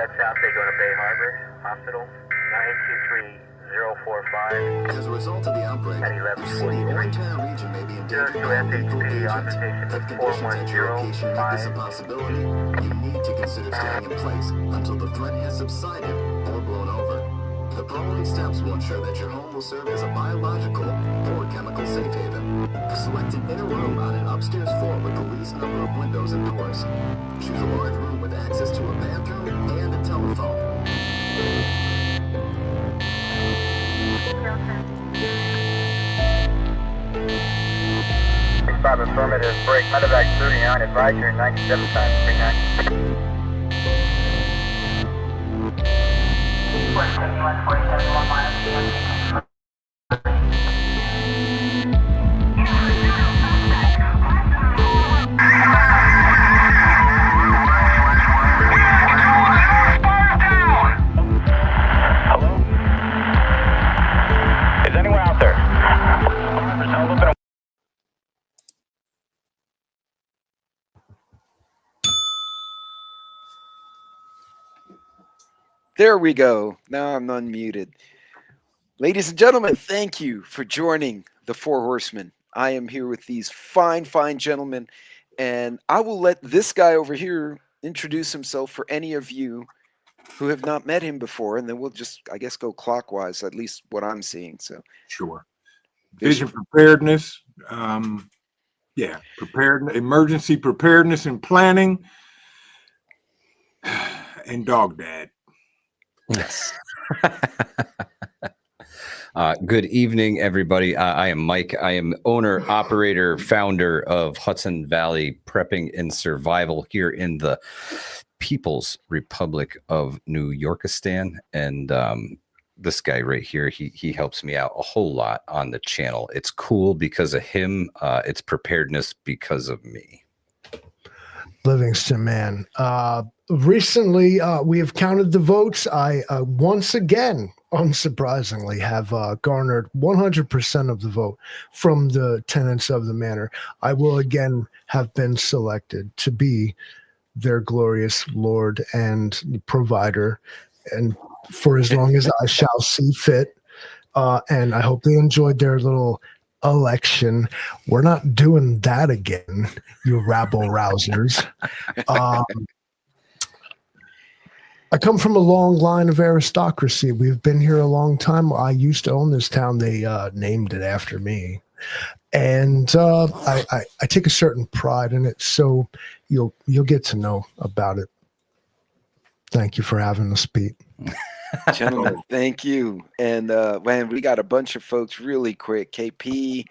at South, they go to Bay Harbor Hospital, 923045. As a result of the outbreak, At the city or entire region may be in danger of a lethal SHTF agent. authorization If conditions at your location make this a possibility, you need to consider staying in place until the threat has subsided or blown over. The following steps will ensure that your home will serve as a biological or chemical safe haven. Select an inner room on an upstairs floor with the least number of windows and doors. Choose a large room with access to a bathroom and a telephone. Five affirmative, break, medevac 39, advisory 97 times 39. 171, 1 miles, Hello? Is anyone out there? There we go. Now I'm unmuted. Ladies and gentlemen, thank you for joining the Four Horsemen. I am here with these fine, fine gentlemen, and I will let this guy over here introduce himself for any of you who have not met him before, and then we'll just, I guess, go clockwise, at least what I'm seeing. So, sure. Vision preparedness. Emergency preparedness and planning, and dog dad. Yes. Good evening, everybody. I am Mike. I am owner, operator, founder of Hudson Valley Prepping and Survival here in the People's Republic of New Yorkistan. And this guy right here, he helps me out a whole lot on the channel. It's cool because of him. It's preparedness because of me. Livingston, man. Recently, we have counted the votes. I once again, unsurprisingly, have garnered 100% of the vote from the tenants of the manor. I will again have been selected to be their glorious Lord and provider, and for as long as I shall see fit. And I hope they enjoyed their little election. We're not doing that again, you rabble rousers. I come from a long line of aristocracy. We've been here a long time. I used to own this town. They named it after me. And I take a certain pride in it. So you'll get to know about it. Thank you for having us, Pete. gentlemen, thank you. And man, we got a bunch of folks really quick. KP,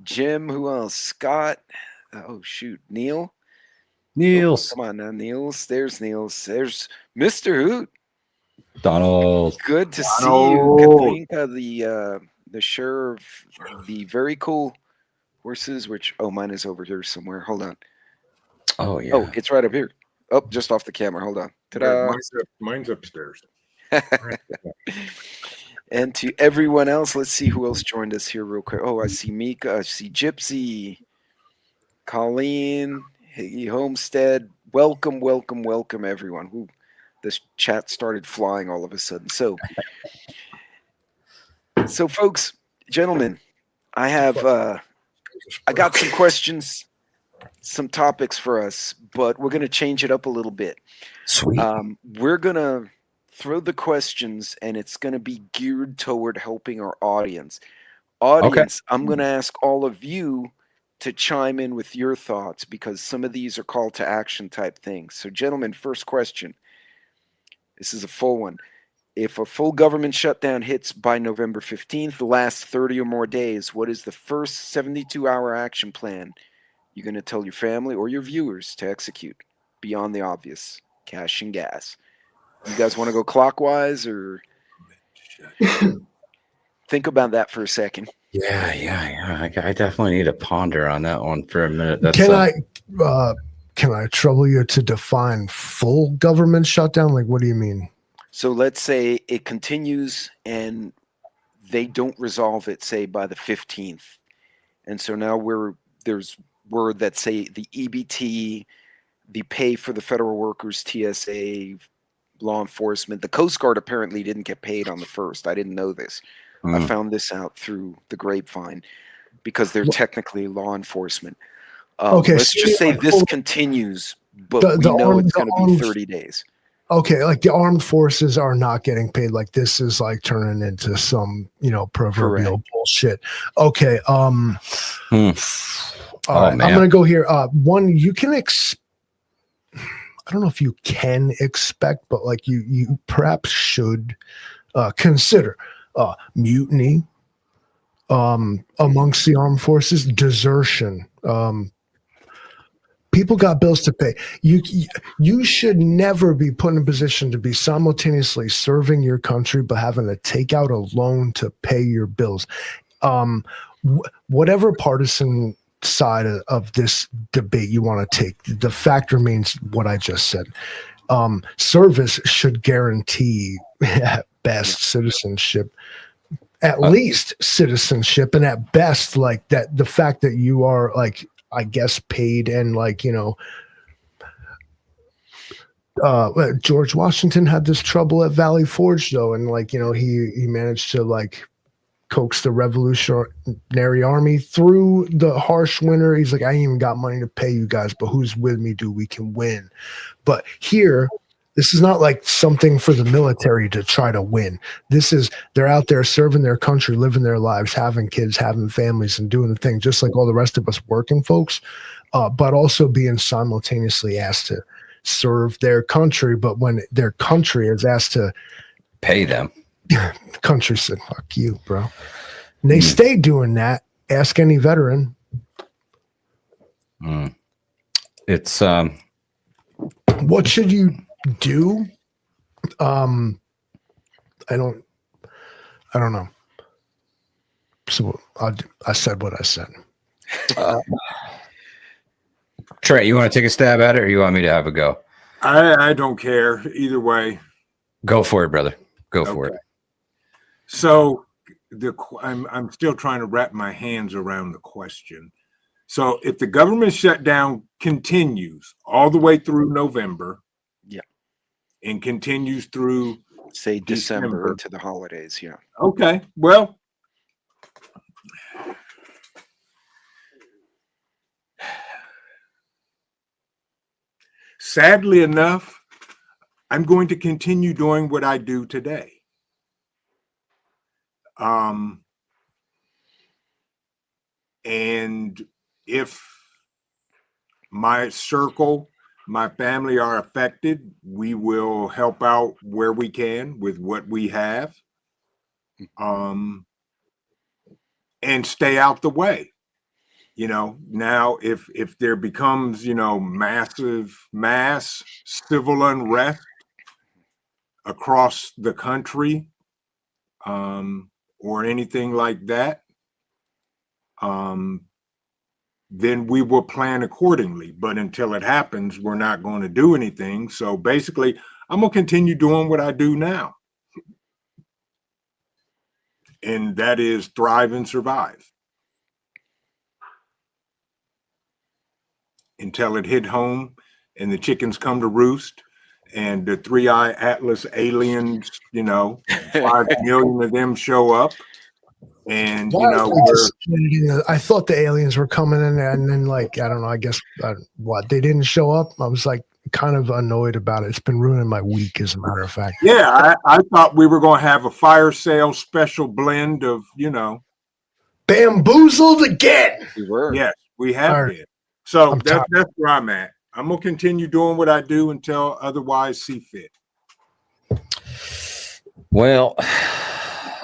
Jim, who else? Scott. Oh, shoot. Neil. Niels. Oh, come on now, Niels. There's Niels. There's Mr. Hoot. Donald. Good to see Donald. you. Katrinka, the sheriff, the very cool horses, which, oh, mine is over here somewhere. Hold on. Oh, yeah. Oh, it's right up here. Oh, just off the camera. Hold on. Ta-da. Mine's upstairs. And to everyone else, let's see who else joined us here real quick. Oh, I see Mika. I see Gypsy. Colleen. Hey, Homestead. Welcome, welcome, welcome, everyone. Ooh, this chat started flying all of a sudden. So folks, gentlemen, I have I got some questions, some topics for us, but we're going to change it up a little bit. Sweet. We're going to throw the questions, and it's going to be geared toward helping our audience. Okay. I'm going to ask all of you to chime in with your thoughts, because some of these are call to action type things. So, gentlemen, first question. This is a full one. If a full government shutdown hits by November 15th, the last 30 or more days, what is the first 72-hour action plan you're going to tell your family or your viewers to execute beyond the obvious? Cash and gas. You guys want to go clockwise, or think about that for a second? Yeah. I definitely need to ponder on that one for a minute. Can I trouble you to define full government shutdown? Like, what do you mean? So let's say it continues and they don't resolve it, say, by the 15th. And so now there's word that, say, the EBT, the pay for the federal workers, TSA, law enforcement. The Coast Guard apparently didn't get paid on the 1st. I didn't know this. I found this out through the grapevine because they're technically law enforcement. Okay, let's so just say like, this continues, but we know it's going to be 30 days. Okay, like the armed forces are not getting paid. Like this is like turning into some, proverbial bullshit. Okay, all right, I'm gonna go here. One, you can I don't know if you can expect, but like you perhaps should consider mutiny amongst the armed forces, desertion. People got bills to pay. You should never be put in a position to be simultaneously serving your country but having to take out a loan to pay your bills. Whatever partisan side of this debate you want to take, the fact remains what I just said. Service should guarantee at best citizenship, at least citizenship, and at best like that. The fact that you are like, I guess, paid and like, George Washington had this trouble at Valley Forge though. And like, he managed to like coax the Revolutionary Army through the harsh winter. He's like, I ain't even got money to pay you guys, but who's with me, dude? We can win. But here, this is not like something for the military to try to win. This is, they're out there serving their country, living their lives, having kids, having families, and doing the thing, just like all the rest of us working folks, but also being simultaneously asked to serve their country. But when their country is asked to pay them, the country said, fuck you, bro. And they stay doing that. Ask any veteran. It's what should you do? I don't know. So I said what I said. Trey, you want to take a stab at it, or you want me to have a go? I don't care either way. Go for it, brother. Go for it. So I'm still trying to wrap my hands around the question. So if the government shutdown continues all the way through November, and continues through, say, December into the holidays, Okay, well, sadly enough, I'm going to continue doing what I do today. And if my circle, my family are affected, we will help out where we can with what we have, and stay out the way. Now if there becomes, mass civil unrest across the country, or anything like that, then we will plan accordingly. But until it happens, we're not going to do anything. So basically, I'm going to continue doing what I do now. And that is thrive and survive. Until it hit home and the chickens come to roost and the 3-eye Atlas aliens, 5 million of them show up. And I thought the aliens were coming in, and then like, I don't know, I guess they didn't show up. I was like kind of annoyed about it. It's been ruining my week, as a matter of fact. Yeah, I thought we were going to have a fire sale special blend of, bamboozled again. We were. Yes, we have been. So that's where I'm at. I'm gonna continue doing what I do until otherwise see fit. Well,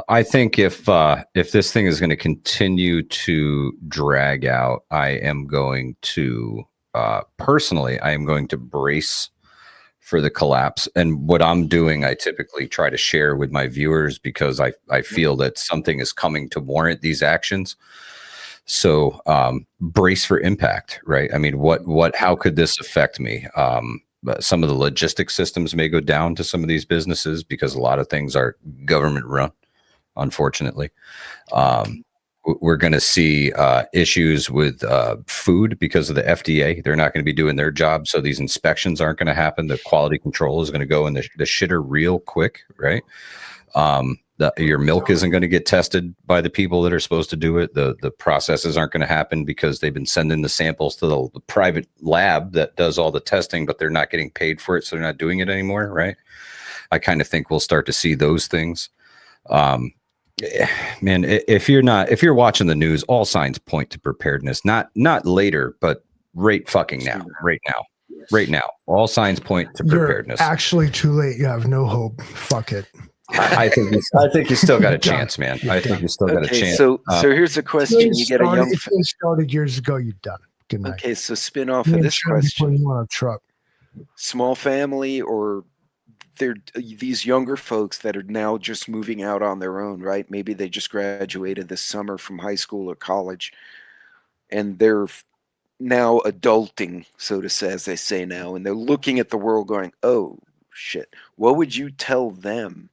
I think if this thing is going to continue to drag out, I am going to personally, I am going to brace for the collapse. And what I'm doing, I typically try to share with my viewers because I feel that something is coming to warrant these actions. So brace for impact, right? I mean, how could this affect me? Some of the logistic systems may go down to some of these businesses because a lot of things are government run, unfortunately. We're going to see issues with food because of the FDA. They're not going to be doing their job, so these inspections aren't going to happen. The quality control is going to go in the shitter real quick, right? Your milk isn't going to get tested by the people that are supposed to do it. The processes aren't going to happen because they've been sending the samples to the private lab that does all the testing, but they're not getting paid for it, so they're not doing it anymore, right? I kind of think we'll start to see those things. Man, if you're watching the news, all signs point to preparedness. Not later, but right fucking now, right now. All signs point to preparedness. You're actually too late. You have no hope. Fuck it. I think you still got a chance, man. I think you still got a chance. So here's a question. You get a young. If you started years ago, you're done. Good night. Okay, so spin off of this question. You want a truck? Small family, or they're these younger folks that are now just moving out on their own, right? Maybe they just graduated this summer from high school or college, and they're now adulting, so to say, as they say now, and they're looking at the world going, "Oh shit!" What would you tell them?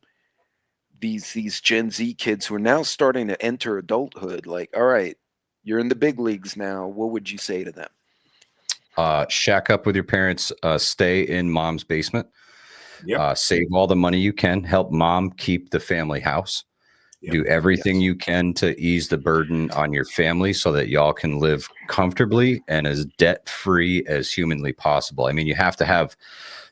These Gen Z kids who are now starting to enter adulthood, like, all right, you're in the big leagues now. What would you say to them? Shack up with your parents. Stay in mom's basement. Yep. Save all the money you can. Help mom keep the family house. Yep. Do everything you can to ease the burden on your family so that y'all can live comfortably and as debt-free as humanly possible. I mean, you have to have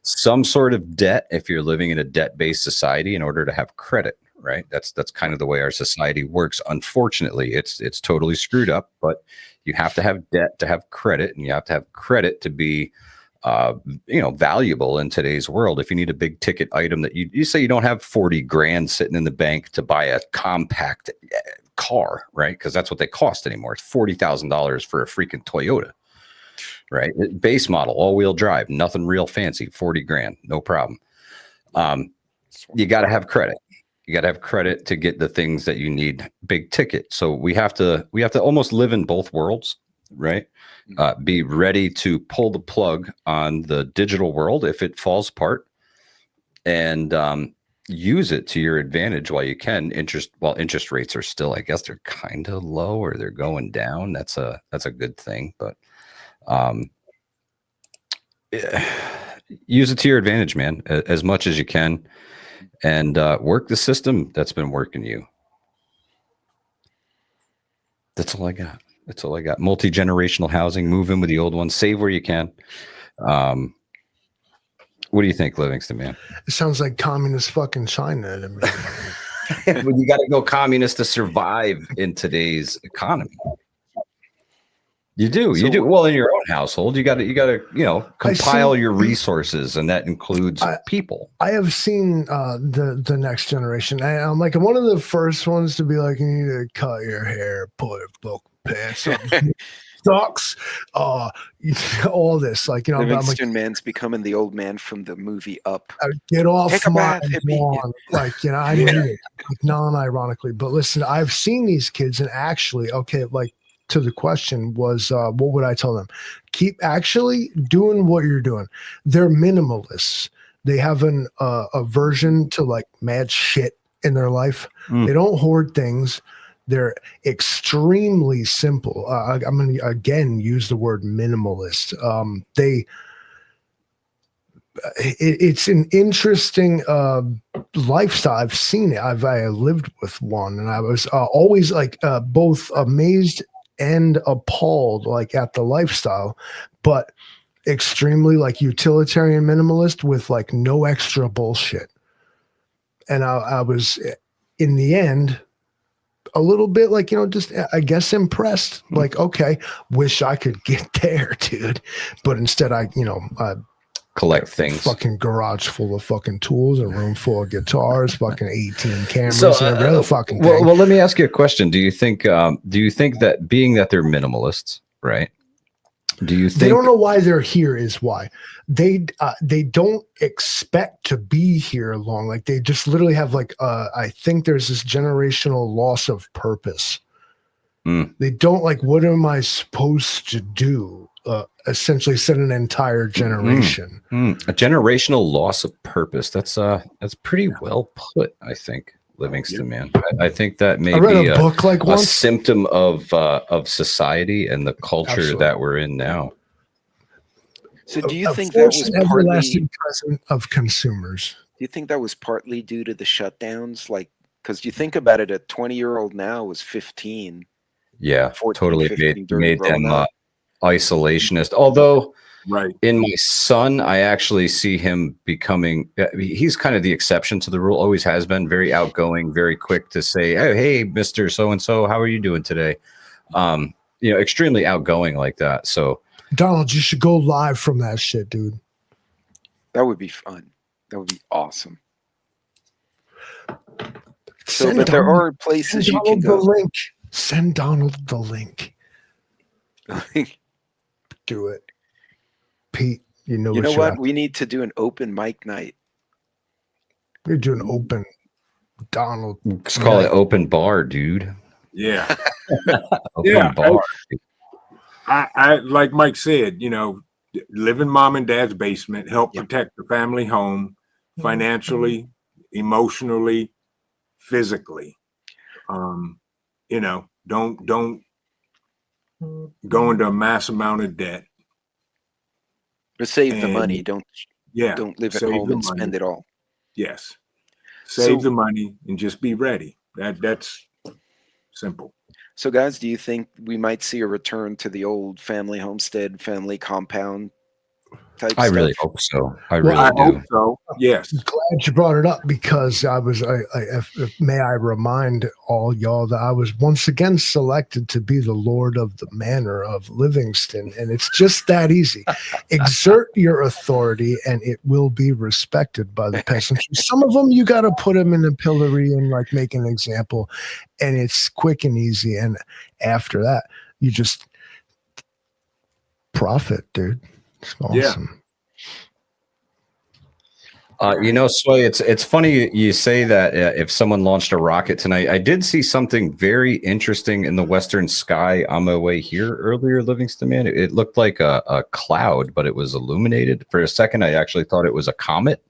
some sort of debt if you're living in a debt-based society in order to have credit, right? That's kind of the way our society works. Unfortunately, it's totally screwed up, but you have to have debt to have credit, and you have to have credit to be valuable in today's world. If you need a big ticket item that you say you don't have 40 grand sitting in the bank to buy a compact car, right? Because that's what they cost anymore. It's $40,000 for a freaking Toyota, right? Base model, all-wheel drive, nothing real fancy, 40 grand, no problem. You got to have credit. You got to have credit to get the things that you need big ticket. So we have to almost live in both worlds, right? Be ready to pull the plug on the digital world if it falls apart, and use it to your advantage while you can. Interest rates are still, I guess they're kind of low, or they're going down. That's a good thing, but use it to your advantage, man, as much as you can, and work the system that's been working you. That's all I got. Multi-generational housing, move in with the old ones, save where you can. What do you think, Livingston, man? It sounds like communist fucking China to me. Well, you got to go communist to survive in today's economy. You do. Well, in your own household, you got to compile your resources, and that includes people. I have seen the next generation. I'm like, I'm one of the first ones to be like, you need to cut your hair, put bulk pants on, socks, all this. Like, Livingston man's becoming the old man from the movie Up. Get off my lawn. Like, I mean it, like, non-ironically. But listen, I've seen these kids, and actually, to the question was, what would I tell them? Keep actually doing what you're doing. They're minimalists. They have an aversion to like mad shit in their life. They don't hoard things. They're extremely simple. I'm going to again use the word minimalist. It's an interesting lifestyle. I've seen it. I lived with one, and I was always like both amazed and appalled like at the lifestyle, but extremely like utilitarian minimalist with like no extra bullshit. And I was in the end a little bit like, just I guess impressed, like, okay, wish I could get there, dude. But instead I collect things. Fucking garage full of fucking tools, a room full of guitars, fucking 18 cameras, and every other fucking thing. Well, let me ask you a question. Do you think that being that they're minimalists, right? Do you think they don't know why they're here is why they don't expect to be here long. Like they just literally have like I think there's this generational loss of purpose. They don't like, what am I supposed to do? Essentially set an entire generation. A generational loss of purpose. That's pretty well put, I think. Livingston, man. I think that may I read be a book like a once. symptom of society and the culture Absolutely. that we're in now. So do you think that Force was and everlasting partly? present of consumers. Do you think that was partly due to the shutdowns? Like, because you think about it, a 20-year-old now was 15. Yeah, 14, totally 15 made them Rona. isolationist. Although Right. in my son, I actually see him becoming, he's kind of the exception to the rule, always has been, very outgoing, very quick to say, hey, Mr. So-and-so, how are you doing today? Extremely outgoing like that. So Donald, you should go live from that shit, dude. That would be fun. That would be awesome. So, Send but there Donald- are places send you can Donald go. the link. Send Donald the link. Do it. Pete, you know what? We need to do an open mic night. We're doing open Donald. let's call it open bar, dude. Yeah. Open bar. I like Mike said, live in mom and dad's basement, help Yep. protect the family home financially, emotionally, physically. Don't go into a mass amount of debt. But save the And- money. Don't live at save home the and money. spend it all. Yes. Save So- the money and just be ready. That's simple. So, guys, do you think we might see a return to the old family homestead, family compound type I stuff? really hope so. I Well, really I do. hope so. Yes. Glad you brought it up because may I remind all y'all that I was once again selected to be the Lord of the Manor of Livingston, and it's just that easy. Exert your authority, and it will be respected by the peasantry. Some of them you got to put them in a pillory and like make an example, and it's quick and easy. And after that, you just profit, dude. It's awesome. Sway, it's funny you say that if someone launched a rocket tonight. I did see something very interesting in the western sky on my way here earlier, Livingston, man. It looked like a cloud, but it was illuminated. For a second, I actually thought it was a comet.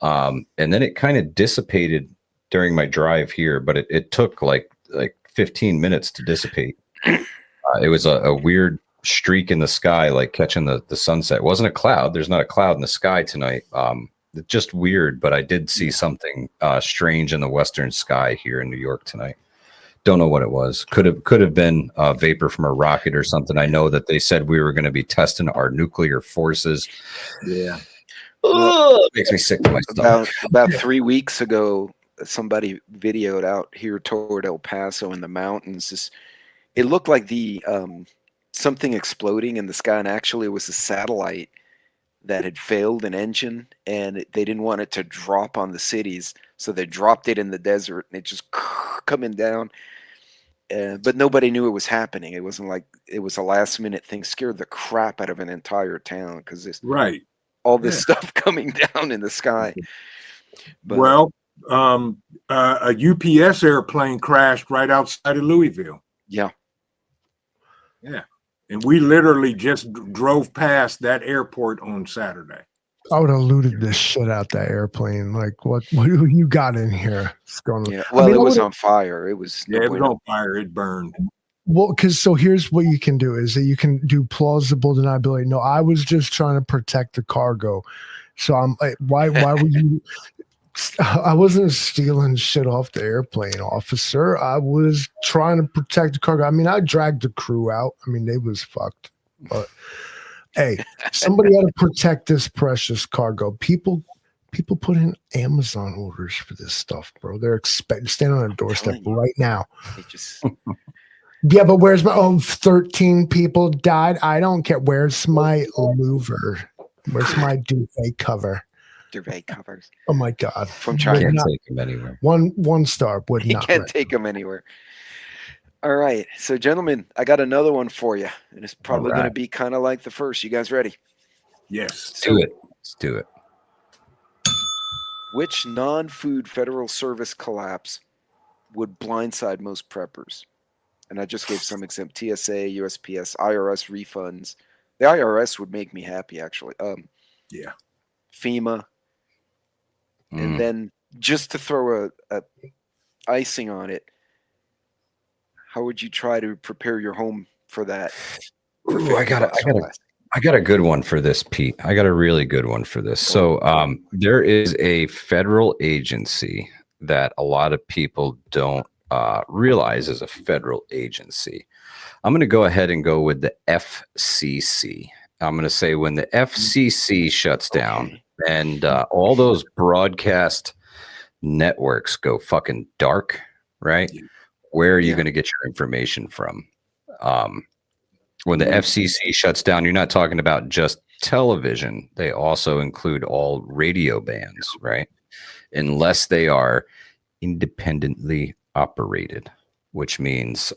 And then it kind of dissipated during my drive here, but it took like 15 minutes to dissipate. It was a weird streak in the sky, like catching the sunset. It wasn't a cloud. There's not a cloud in the sky tonight. Just weird, but I did see something strange in the western sky here in New York tonight. Don't know what it was. Could have been vapor from a rocket or something. I know that they said we were going to be testing our nuclear forces. Yeah. It makes me sick to my stomach. About 3 weeks ago, somebody videoed out here toward El Paso in the mountains. It looked like the something exploding in the sky, and actually it was a satellite that had failed an engine, and they didn't want it to drop on the cities, so they dropped it in the desert, and it just coming down. But nobody knew it was happening. It wasn't like it was a last minute thing. Scared the crap out of an entire town because there's all this stuff coming down in the sky. But, well, a UPS airplane crashed right outside of Louisville. Yeah. And we literally just drove past that airport on Saturday. I would have looted this shit out that airplane. Like, what do you got in here? It's going. Yeah. Well, it was on fire. It was. It was on fire. It burned. Well, so here's what you can do: is that you can do plausible deniability. No, I was just trying to protect the cargo. So I'm like, why would you? I wasn't stealing shit off the airplane, officer. I was trying to protect the cargo. I mean, I dragged the crew out. I mean, they was fucked. But hey, somebody had to protect this precious cargo. People put in Amazon orders for this stuff, bro. They're standing on a doorstep right now. Yeah, but where's my 13 people died? I don't care. Where's my louver? Where's my duvet cover? Duvet covers. Oh my God! From China. Can't take them anywhere. One star would You not. can't take them anywhere. All right, so gentlemen, I got another one for you, and it's probably going to be kind of like the first. You guys ready? Yes. Let's do it. Let's do it. Which non-food federal service collapse would blindside most preppers? And I just gave some examples: TSA, USPS, IRS refunds. The IRS would make me happy, actually. FEMA. And then just to throw a icing on it, how would you try to prepare your home for that? For Ooh, I got a good one for this, Pete. I got a really good one for this. So there is a federal agency that a lot of people don't realize is a federal agency. I'm going to go ahead and go with the FCC. I'm going to say when the FCC shuts down and all those broadcast networks go fucking dark, right? Where are you going to get your information from? When the FCC shuts down, you're not talking about just television. They also include all radio bands, right? Unless they are independently operated, which means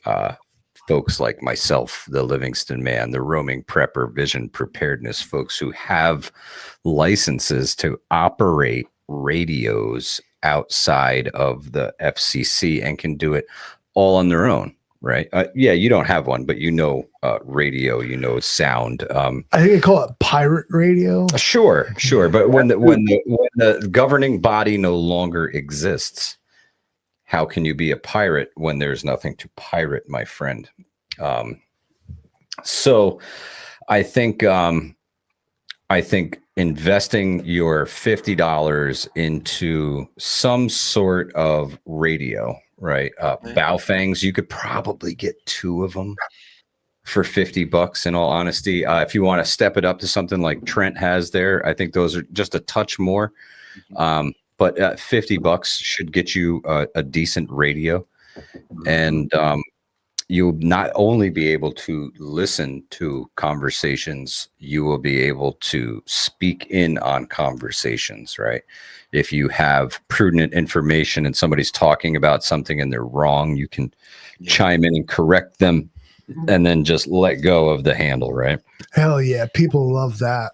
folks like myself, the Livingston Man, the roaming prepper, vision preparedness folks who have licenses to operate radios outside of the FCC and can do it all on their own. Right. Yeah, you don't have one, but radio, sound. I think they call it pirate radio. Sure. But when the governing body no longer exists, how can you be a pirate when there's nothing to pirate, my friend? So I think investing your $50 into some sort of radio, right? Baofangs, you could probably get 2 of them for $50 in all honesty. If you want to step it up to something like Trent has there, I think those are just a touch more. But $50 should get you a decent radio. And you'll not only be able to listen to conversations, you will be able to speak in on conversations, right? If you have prudent information and somebody's talking about something and they're wrong, you can chime in and correct them and then just let go of the handle, right? Hell yeah. People love that.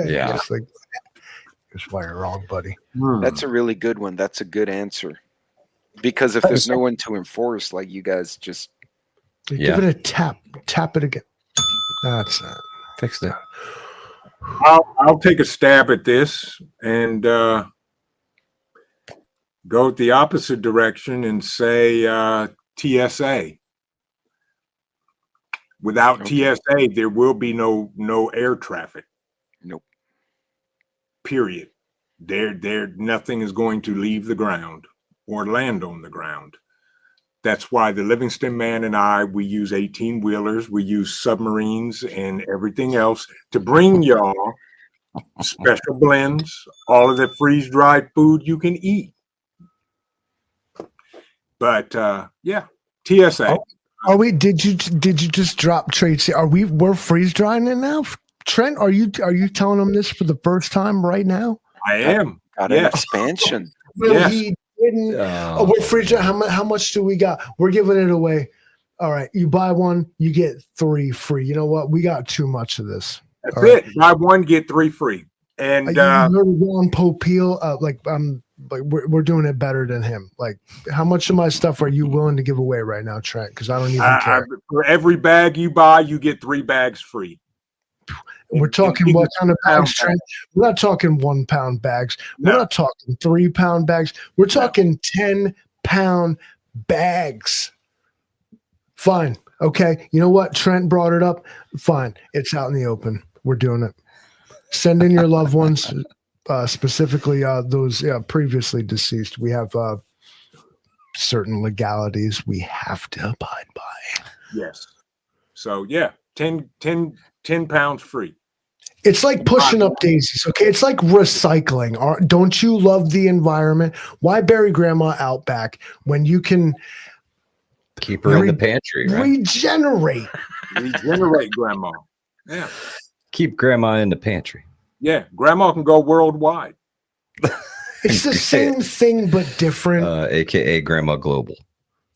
Yeah. It's like, here's why you're wrong, buddy. That's a really good one. That's a good answer. Because if there's no one to enforce, like you guys just give it a tap it again. That's it. Fixed it. I'll take a stab at this and go the opposite direction and say TSA. Without TSA, there will be no air traffic. Nope. Period. Nothing is going to leave the ground or land on the ground. That's why the Livingston Man and we use 18-wheelers, we use submarines and everything else to bring y'all special blends, all of the freeze-dried food you can eat. But TSA. Are we? Did you just drop trade? We're freeze drying it now, Trent? Are you telling them this for the first time right now? I am. Got an expansion. Yes. He didn't. We're freeze drying. How much do we got? We're giving it away. All right, you buy one, you get 3 free. You know what? We got too much of this. That's all it. Right. Buy one, get 3 free. And you heard Ron Popeil, we're doing it better than him. Like, how much of my stuff are you willing to give away right now, Trent? Because I don't even care. For every bag you buy, you get 3 bags free. We're talking what kind of bags, Trent? We're not talking 1 pound bags. We're not talking 3 pound bags. We're talking 10-pound bags. Fine. Okay. You know what? Trent brought it up. Fine. It's out in the open. We're doing it. Send in your loved ones, specifically those previously deceased. We have certain legalities we have to abide by. Yes. So, 10 pounds free. It's like pushing up daisies, okay? It's like recycling. Don't you love the environment? Why bury grandma out back when you can keep her in the pantry, right? Regenerate grandma. Yeah. Keep grandma in the pantry. Yeah, grandma can go worldwide. It's the same thing but different. AKA Grandma Global.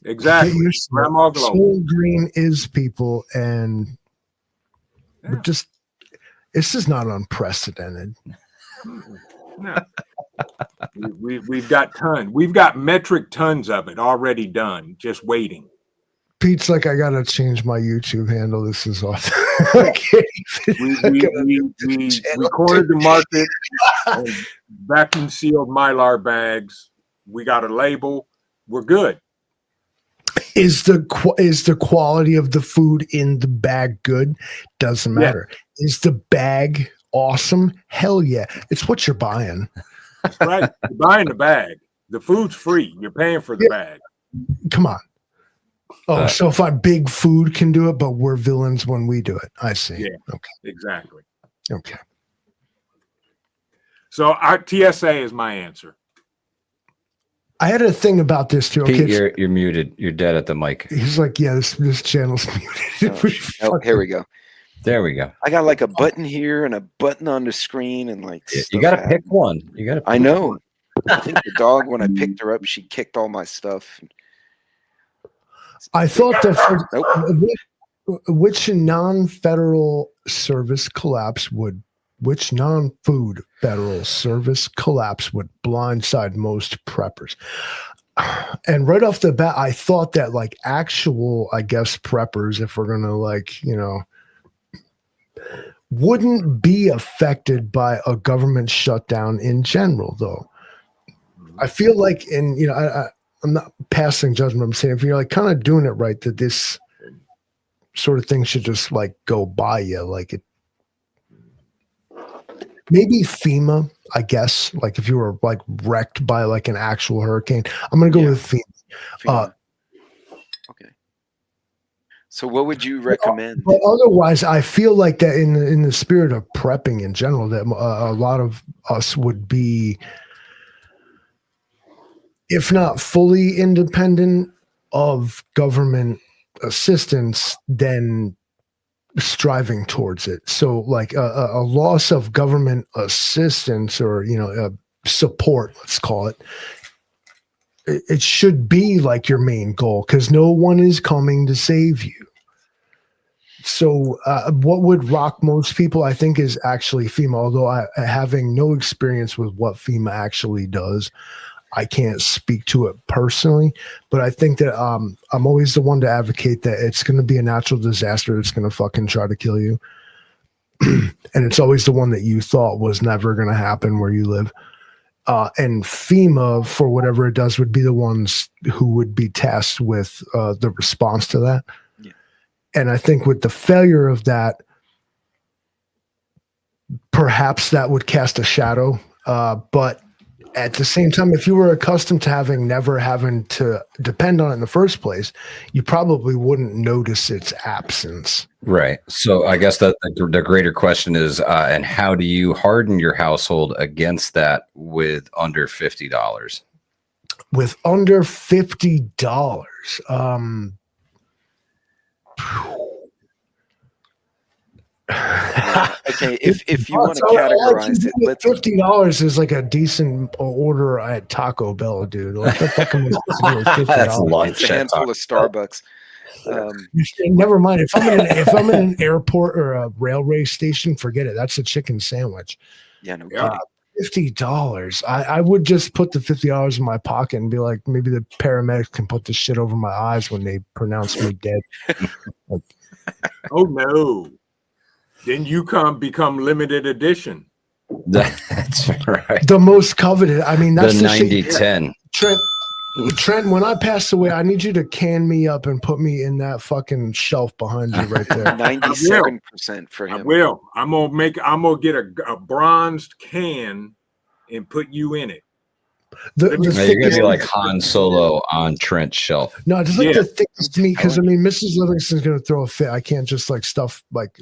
Exactly. Grandma Global. Soul Green is people, and we're just. This is not unprecedented. No. We've got tons. We've got metric tons of it already done, just waiting. Pete's like, I gotta change my YouTube handle. This is awesome. We cornered the market and vacuum sealed Mylar bags. We got a label. we're good. Is the quality of the food in the bag good? Doesn't matter. Is the bag awesome? Hell yeah. It's what you're buying. That's right. You're buying the bag. The food's free. You're paying for the bag. Come on. Oh, so if big food can do it, but we're villains when we do it. I see. Yeah. Okay. Exactly. Okay. So our TSA is my answer. I had a thing about this too. Pete, Okay, you're muted. You're dead at the mic. he's like, yeah, this channel's muted. Oh, here we go. There we go. I got like a button here and a button on the screen and like You got to pick one. You got to. I know. I think the dog, when I picked her up, she kicked all my stuff. I thought that Nope. which non-federal service collapse would which non-food federal service collapse would blindside most preppers? And right off the bat, I thought that like actual, I guess, preppers, if we're gonna like, you know, wouldn't be affected by a government shutdown in general, though. I feel like, and you know, I'm not passing judgment. I'm saying if you're like kind of doing it right, that this sort of thing should just like go by you, like it. Maybe FEMA, I guess. Like if you were like wrecked by like an actual hurricane, I'm gonna go with FEMA. Okay. So what would you recommend? But otherwise, I feel like that in the spirit of prepping in general, that a lot of us would be, if not fully independent of government assistance, then striving towards it. So like a loss of government assistance or, you know, support, let's call it, it should be like your main goal because no one is coming to save you. So what would rock most people, I think, is actually FEMA, although having no experience with what FEMA actually does, I can't speak to it personally, but I think that I'm always the one to advocate that it's going to be a natural disaster that's going to fucking try to kill you. And it's always the one that you thought was never going to happen where you live. And FEMA, for whatever it does, would be the ones who would be tasked with the response to that. Yeah. And I think with the failure of that, perhaps that would cast a shadow. But at the same time, if you were accustomed to never having to depend on it in the first place, you probably wouldn't notice its absence. Right. So I guess that the greater question is, and how do you harden your household against that with under $50? With under $50, okay, if you want to categorize it, let's $50 is like a decent order at Taco Bell, dude. Like, That's a lot. It's a handful of Starbucks. Never mind. If I'm in an airport or a railway station, forget it. That's a chicken sandwich. Yeah, no kidding. $50. I would just put the $50 in my pocket and be like, maybe the paramedics can put this shit over my eyes when they pronounce me dead. Oh no. Then you become limited edition. That's right. The most coveted. I mean, that's the 90-10. Trent, when I pass away, I need you to can me up and put me in that fucking shelf behind you right there. 97% for him. I will. I'm gonna get a bronzed can and put you in it. You're gonna be like Han Solo on Trent's shelf. No, just like the things to me, because I mean, Mrs. Livingston's gonna throw a fit. I can't just like stuff like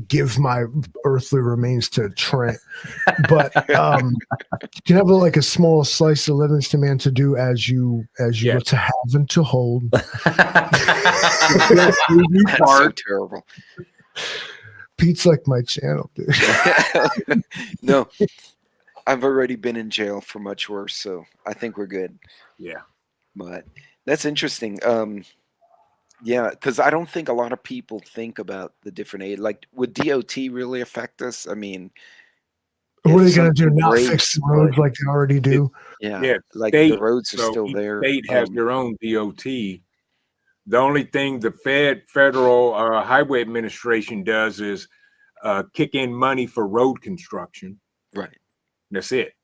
give my earthly remains to Trent, but you can have like a small slice of Livingston Man to do as you to have and to hold. That's so terrible. Pete's like my channel, dude. No. I've already been in jail for much worse, so I think we're good. Yeah. But that's interesting. Yeah, because I don't think a lot of people think about the different aid. Like, would DOT really affect us? I mean, what are they going to do? Not fix the roads like they already do? Yeah, like the roads are still there. State has their own DOT. The only thing the Federal Highway Administration does is kick in money for road construction. Right. That's it.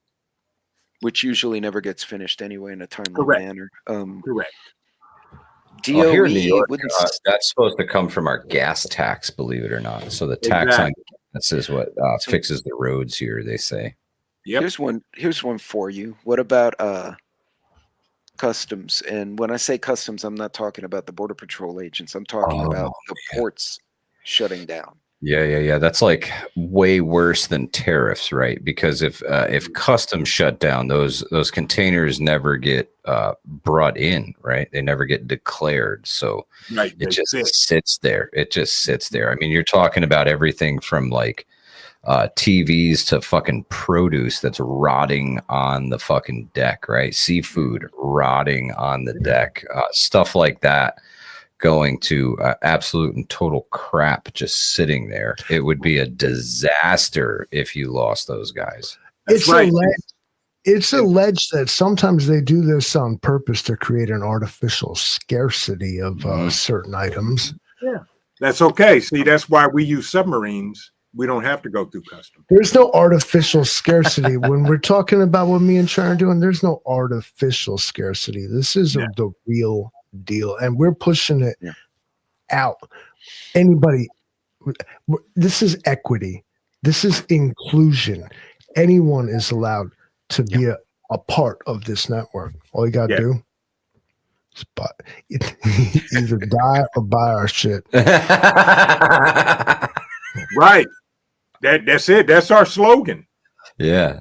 which usually never gets finished anyway in a timely Correct. manner. Correct. DOE Well, here in New York, wouldn't that's supposed to come from our gas tax, believe it or not. So the tax on gas is what fixes the roads here, they say. Yep. Here's one for you. What about customs? And when I say customs, I'm not talking about the Border Patrol agents. I'm talking about the ports shutting down. Yeah. That's like way worse than tariffs, right? Because if customs shut down, those containers never get brought in, right? They never get declared. So it just sits there. It just sits there. I mean, you're talking about everything from like TVs to fucking produce that's rotting on the fucking deck, right? Seafood rotting on the deck, stuff like that. Going to absolute and total crap just sitting there. It would be a disaster if you lost those guys. It's alleged that sometimes they do this on purpose to create an artificial scarcity of certain items. Yeah, that's okay. See, that's why we use submarines. We don't have to go through customs. There's no artificial scarcity. When we're talking about what me and Sharon are doing, there's no artificial scarcity. This is the real deal, and we're pushing it out. Anybody, this is equity, this is inclusion. Anyone is allowed to be a part of this network. All you gotta do is either die or buy our shit. Right, that's it. That's our slogan. Yeah.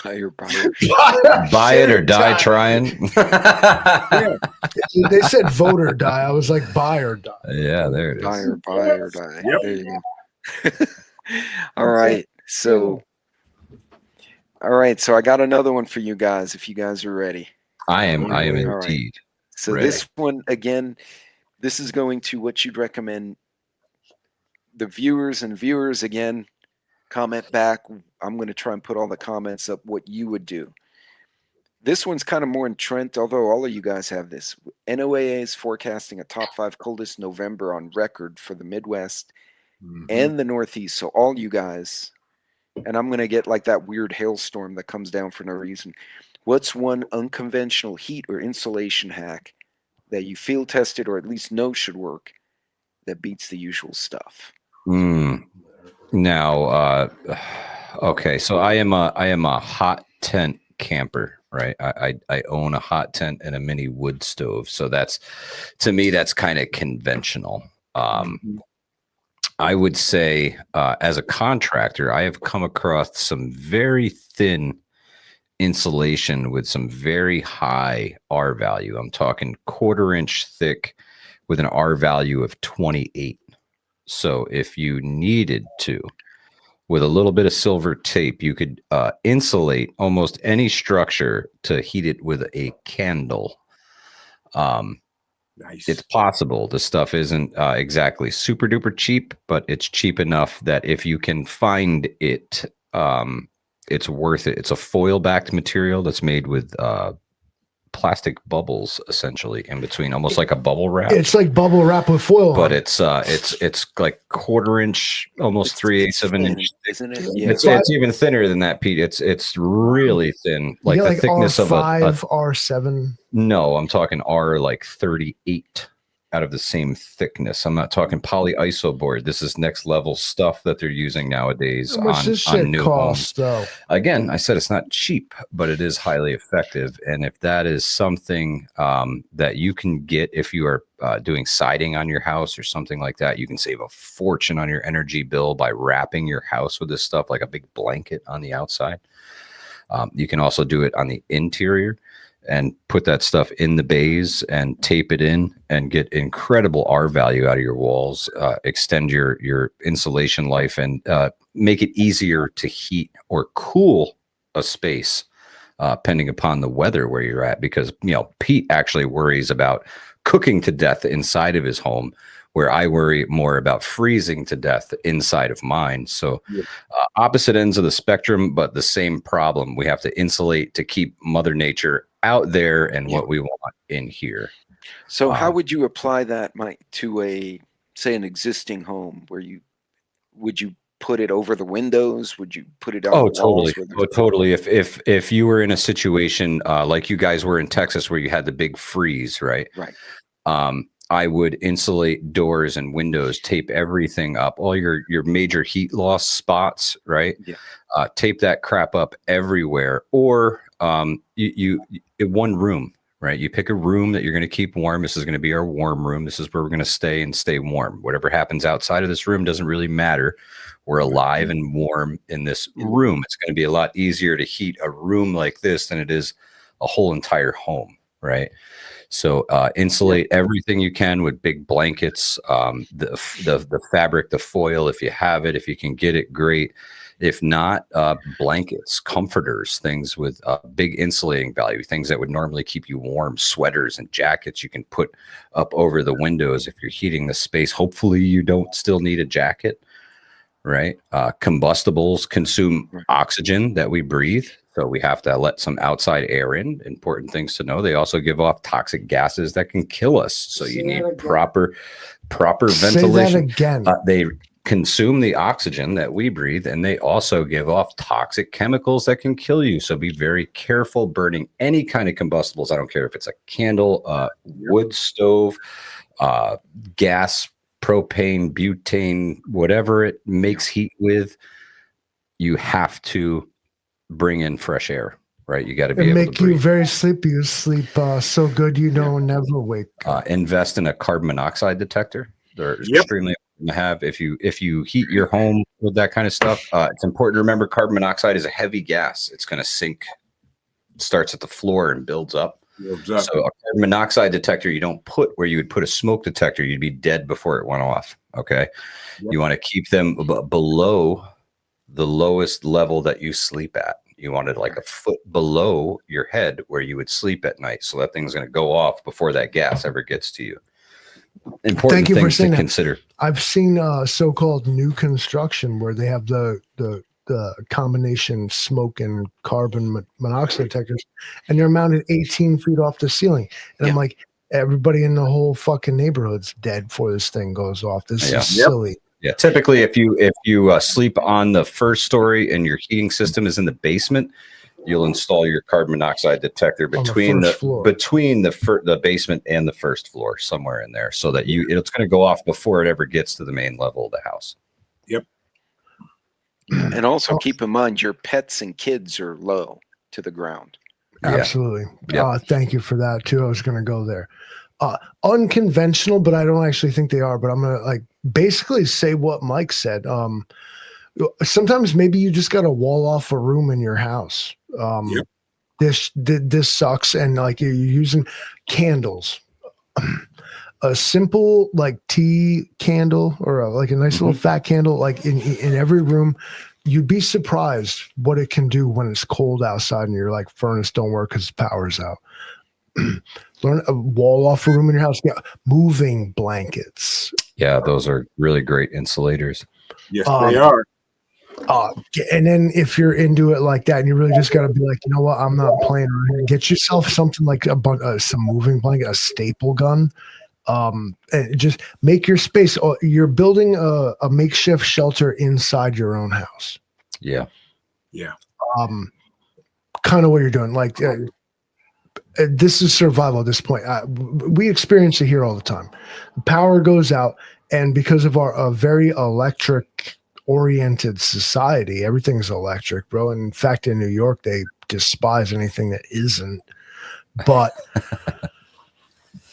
Buy it or die trying. They said vote or die. I was like buy or die. Yeah, there it is. Buy or die. Yep. There you go. All right. So I got another one for you guys if you guys are ready. I am indeed. Right. So ready. This one again, this is going to what you'd recommend the viewers again. Comment back. I'm going to try and put all the comments up what you would do. This one's kind of more in trend, although all of you guys have this. NOAA is forecasting a top 5 coldest November on record for the Midwest and the Northeast. So all you guys, and I'm going to get like that weird hailstorm that comes down for no reason. What's one unconventional heat or insulation hack that you field tested or at least know should work that beats the usual stuff? Now, okay, so I am a hot tent camper, right? I own a hot tent and a mini wood stove, so that's, to me, that's kind of conventional. I would say, as a contractor, I have come across some very thin insulation with some very high R value. I'm talking 1/4 inch thick with an R value of 28. So if you needed to, with a little bit of silver tape, you could insulate almost any structure to heat it with a candle. Nice. It's possible. The stuff isn't exactly super duper cheap, but it's cheap enough that if you can find it, it's worth it. It's a foil backed material that's made with plastic bubbles essentially in between, almost like a bubble wrap. It's like bubble wrap with foil, but it's like 1/4 inch, almost 3/8 of an inch, isn't it? Yeah. It's even thinner than that, Pete. It's really thin, like the thickness R5, of a R7. No, I'm talking R like 38 out of the same thickness. I'm not talking polyiso board. This is next level stuff that they're using nowadays on new homes. Though? Again, I said it's not cheap, but it is highly effective. And if that is something that you can get if you are doing siding on your house or something like that, you can save a fortune on your energy bill by wrapping your house with this stuff like a big blanket on the outside. You can also do it on the interior and put that stuff in the bays and tape it in and get incredible R value out of your walls, extend your insulation life, and make it easier to heat or cool a space, depending upon the weather where you're at. Because, Pete actually worries about cooking to death inside of his home, where I worry more about freezing to death inside of mine. So opposite ends of the spectrum, but the same problem. We have to insulate to keep Mother Nature out there and what we want in here. So how would you apply that, Mike, to an existing home where would you put it over the windows? Would you put it on Oh, the walls? totally. Oh, totally. If you were in a situation like you guys were in Texas, where you had the big freeze, right? Right. I would insulate doors and windows, tape everything up, all your major heat loss spots, right? Yeah. Tape that crap up everywhere. Or you one room, right? You pick a room that you're going to keep warm. This is going to be our warm room. This is where we're going to stay and stay warm. Whatever happens outside of this room doesn't really matter. We're alive and warm in this room. It's going to be a lot easier to heat a room like this than it is a whole entire home, right? So insulate everything you can with big blankets, the fabric, the foil, if you have it. If you can get it, great. If not, blankets, comforters, things with big insulating value, things that would normally keep you warm, sweaters and jackets you can put up over the windows if you're heating the space. Hopefully you don't still need a jacket, right? Combustibles consume oxygen that we breathe. So we have to let some outside air in. Important things to know. They also give off toxic gases that can kill us. So you need proper ventilation. Say that again. They consume the oxygen that we breathe, and they also give off toxic chemicals that can kill you. So be very careful burning any kind of combustibles. I don't care if it's a candle, wood stove, gas, propane, butane, whatever it makes heat with. You have to bring in fresh air, right? You got to be able make to breathe. you very sleepy. You sleep so good you don't never wake. Invest in a carbon monoxide detector. They're extremely important to have. If you heat your home with that kind of stuff, it's important to remember carbon monoxide is a heavy gas. It's going to sink. It starts at the floor and builds up. So a carbon monoxide detector you don't put where you would put a smoke detector. You'd be dead before it went off. Okay. You want to keep them below the lowest level that you sleep at. You want it like a foot below your head where you would sleep at night. So that thing's going to go off before that gas ever gets to you. Important things to consider. I've seen so-called new construction where they have the combination smoke and carbon monoxide detectors, and they're mounted 18 feet off the ceiling. And I'm like, everybody in the whole fucking neighborhood's dead before this thing goes off. This is silly. Yeah, typically if you sleep on the first story and your heating system is in the basement, you'll install your carbon monoxide detector between the basement and the first floor, somewhere in there, so that it's going to go off before it ever gets to the main level of the house. Yep. And also keep in mind your pets and kids are low to the ground. Absolutely. Thank you for that too. I was going to go there. Unconventional, but I don't actually think they are, but I'm going to basically say what Mike said. Sometimes maybe you just got to wall off a room in your house. This sucks. And you're using candles, a simple tea candle or a nice little fat candle, in every room. You'd be surprised what it can do when it's cold outside and your furnace don't work because power's out. Learn a wall off a room in your house. Yeah, moving blankets. Yeah, those are really great insulators. Yes, they are. And then if you're into it like that, and you really just got to be like, you know what, I'm not playing around here. Get yourself something like some moving blanket, a staple gun. And just make your space. You're building a makeshift shelter inside your own house. Yeah. Kind of what you're doing. This is survival at this point. We experience it here all the time. Power goes out, and because of our very electric-oriented society, everything's electric, bro. And in fact, in New York, they despise anything that isn't. But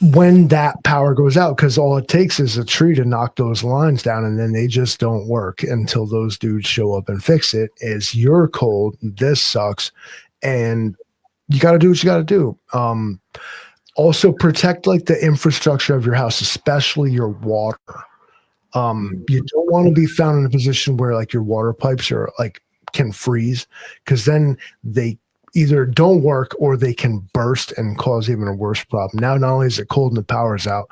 when that power goes out, because all it takes is a tree to knock those lines down, and then they just don't work until those dudes show up and fix it, is you're cold, this sucks, and you got to do what you got to do. Also protect the infrastructure of your house, especially your water. You don't want to be found in a position where your water pipes are can freeze, because then they either don't work or they can burst and cause even a worse problem. Now, not only is it cold and the power's out,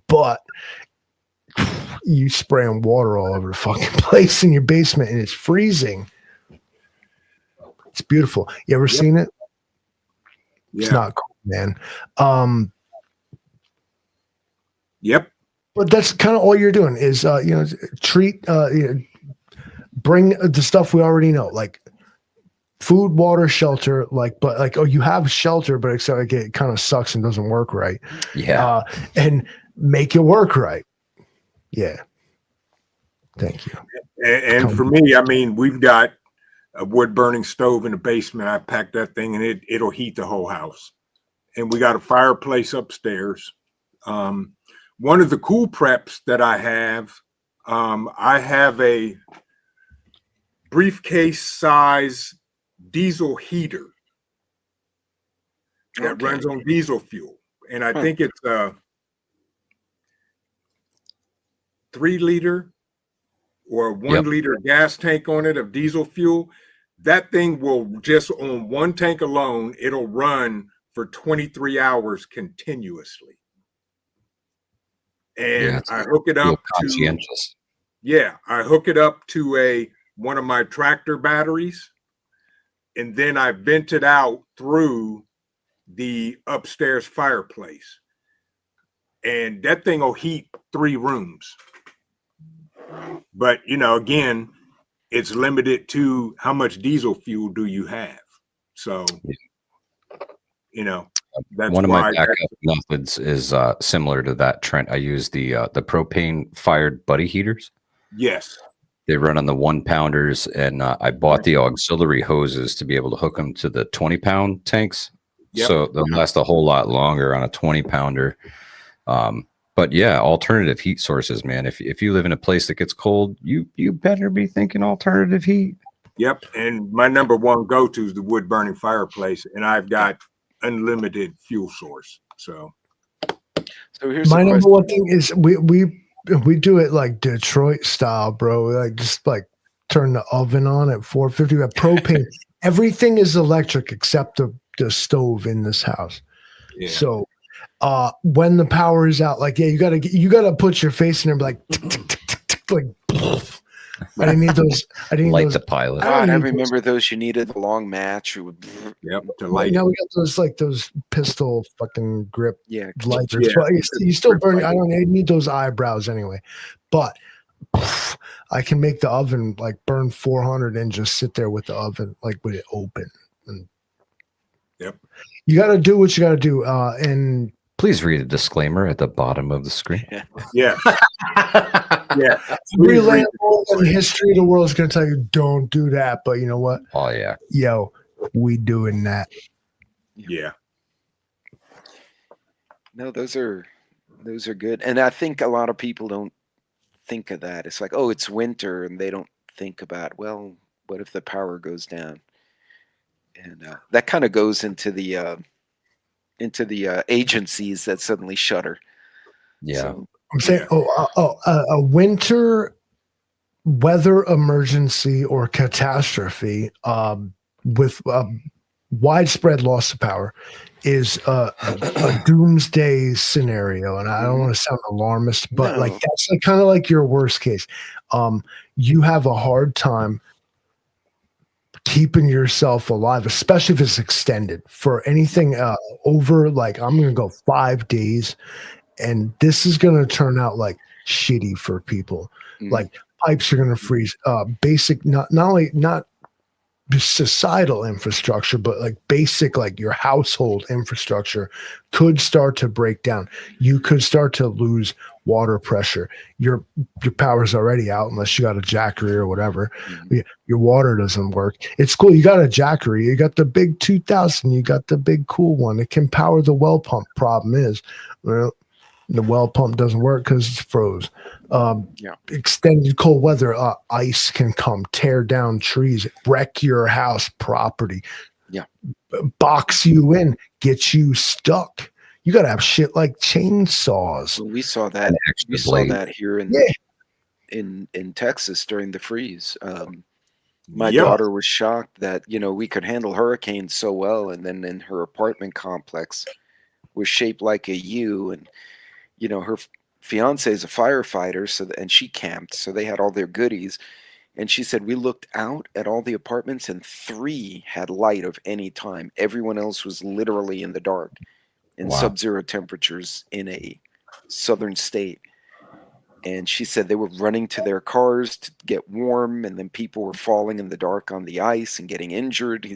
but you spraying water all over the fucking place in your basement and it's freezing. It's beautiful. You ever seen it? It's not cool, man. Yep. But that's kind of all you're doing is, treat, bring the stuff we already know, like food, water, shelter. But oh, you have shelter, but it's like it kind of sucks and doesn't work right. Yeah. And make it work right. Yeah. Thank you. And for me, I mean, we've got a wood burning stove in the basement. I packed that thing and it'll heat the whole house. And we got a fireplace upstairs. One of the cool preps that I have a briefcase size diesel heater that runs on diesel fuel. And I think it's a 3-liter or a 1-liter gas tank on it of diesel fuel. That thing will just on one tank alone, it'll run for 23 hours continuously. And I hook it up to one of my tractor batteries, and then I vent it out through the upstairs fireplace. And that thing will heat 3 rooms. But, again, it's limited to how much diesel fuel do you have. So, that's one of my backup methods is similar to that, Trent. I use the propane fired buddy heaters. Yes. They run on the 1-pounders, and I bought the auxiliary hoses to be able to hook them to the 20-pound tanks. Yep. So they'll last a whole lot longer on a 20-pounder. But yeah, alternative heat sources, man. If you live in a place that gets cold, you better be thinking alternative heat. Yep. And my number one go-to is the wood burning fireplace, and I've got unlimited fuel source. So here's my number one thing is we do it like Detroit style, bro. Like just like turn the oven on at 450. We have propane. Everything is electric except the stove in this house. Yeah. So when the power is out, like you gotta put your face in there, and be like tick, tick, tick, tick, tick, like. I didn't need those. I didn't light those, the pilot. I remember those. You needed the long match. Yep. To light. Now we got those pistol fucking grip lighters. Yeah. But you still burn. I need those eyebrows anyway. But I can make the oven like burn 400 and just sit there with the oven like with it open. And yep. You got to do what you got to do. And please read a disclaimer at the bottom of the screen. Yeah. Yeah. Every landlord in the history of the world is going to tell you, don't do that. But you know what? Oh, yeah. Yo, we doing that. Yeah. No, those are good. And I think a lot of people don't think of that. It's like, oh, it's winter, and they don't think about, well, what if the power goes down? And that kind of goes into the agencies that suddenly shutter. Yeah. So, I'm saying, a winter weather emergency or catastrophe with widespread loss of power is a doomsday scenario. And I don't want to sound alarmist, but like that's like, kind of like your worst case. You have a hard time keeping yourself alive, especially if it's extended for anything over, like I'm going to go 5 days. And this is going to turn out like shitty for people. Like pipes are going to freeze. Basic, not societal infrastructure, but like basic, like your household infrastructure could start to break down. You could start to lose water pressure. Your power's already out unless you got a jackery or whatever. Your water doesn't work. It's cool. You got a jackery. You got the big 2000. You got the big cool one. It can power the well pump. Problem is, well, the well pump doesn't work because it's froze. Extended cold weather, ice can come, tear down trees, wreck your house property, box you in, get you stuck. You got to have shit like chainsaws. Well, we saw that. We saw that here in Texas during the freeze. My daughter was shocked that we could handle hurricanes so well, and then in her apartment complex was shaped like a U, and her fiance is a firefighter, and she camped, so they had all their goodies. And she said, we looked out at all the apartments and 3 had light of any time. Everyone else was literally in the dark in sub-zero temperatures in a southern state. And she said they were running to their cars to get warm, and then people were falling in the dark on the ice and getting injured.